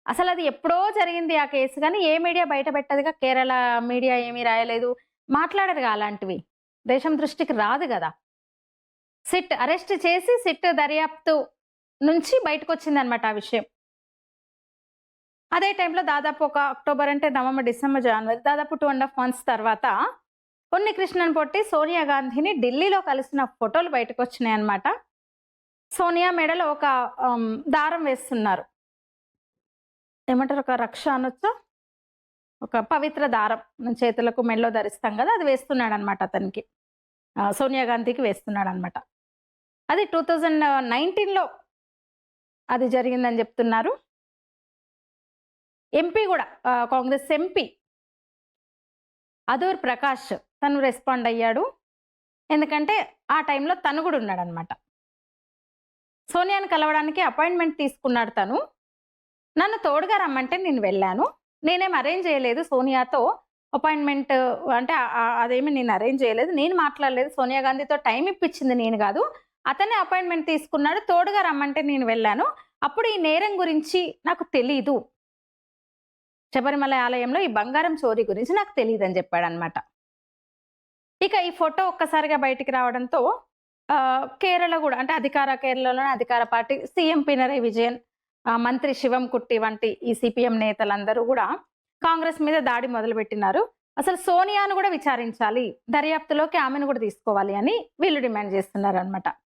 అసలు అది ఎప్పుడో జరిగింది ఆ కేసు గాని, ఏ మీడియా బయట పెట్టదుగా. కేరళ మీడియా ఏమీ రాయలేదు. మాట్లాడరుగా అలాంటివి. దేశం దృష్టికి రాదు గదా! సిట్ అరెస్ట్ చేసి సిట్ దర్యాప్తు నుంచి బయటకొచ్చిందనమాట ఆ విషయం. అదే టైంలో దాదాపు ఒక అక్టోబర్ అంటే నవంబర్, డిసెంబర్, జనవరి దాదాపు 2 ½ మంత్స్ తర్వాత కృష్ణన్ పొట్టి సోనియా గాంధీని ఢిల్లీలో కలిసిన ఫోటోలు బయటకొచ్చినాయన్నమాట. సోనియా మెడలో ఒక దారం వేస్తున్నారు. ఏమంటారు? ఒక రక్ష అనొచ్చా? ఒక పవిత్ర దారం మన చేతులకు, మెడలో ధరిస్తాం గదా! అది వేస్తున్నాడన్నమాట అతనికి. సోనియా గాంధీకి వేస్తున్నాడన్నమాట. అది 2019లో అది జరిగిందని జెప్తున్నారు. ఎంపీ గూడా కాంగ్రెస్ ఎంపీ అదూర్ ప్రకాష్ తను రెస్పాండ్ అయ్యాడు. ఎందుకంటే ఆ టైంలో తను గూడా ఉన్నాడన్నమాట. సోనియాని కలవడానికి అపాయింట్‌మెంట్ తీసుకున్నాడు తను. నన్ను తోడుగా రమ్మంటే నేను వెళ్ళాను. నేనేం అరేంజ్ చేయలేదు సోనియాతో అపాయింట్‌మెంట్. అంటే అదేమి నేను అరేంజ్ చేయలేదు. నేను మాట్లాడలేదు. సోనియా గాంధీతో టైం ఇప్పించింది నేను గాదు. అతనే అపాయింట్‌మెంట్ తీసుకున్నాడు. తోడుగా రమ్మంటే నేను వెళ్ళాను. అప్పుడు ఈ నేరం గురించి నాకు తెలీదు. శబరిమల ఆలయంలో ఈ బంగారం చోరీ గురించి నాకు తెలీదని చెప్పాడన్నమాట. ఇక ఈ ఫోటో ఒక్కసారిగా బయటికి రావడంతో కేరళ గూడా అంటే కేరళలోనే అధికార పార్టీ సీఎం పినరయి విజయన్, మంత్రి శివం కుట్టి వంటి ఈ సిపిఎం నేతలందరూ గూడా కాంగ్రెస్ మీద దాడి మొదలుపెట్టినారు. అసలు సోనియాను గూడా విచారించాలి, దర్యాప్తులోకి ఆమెను గూడా తీసుకోవాలి అని వీళ్ళు డిమాండ్ చేస్తున్నారన్నమాట.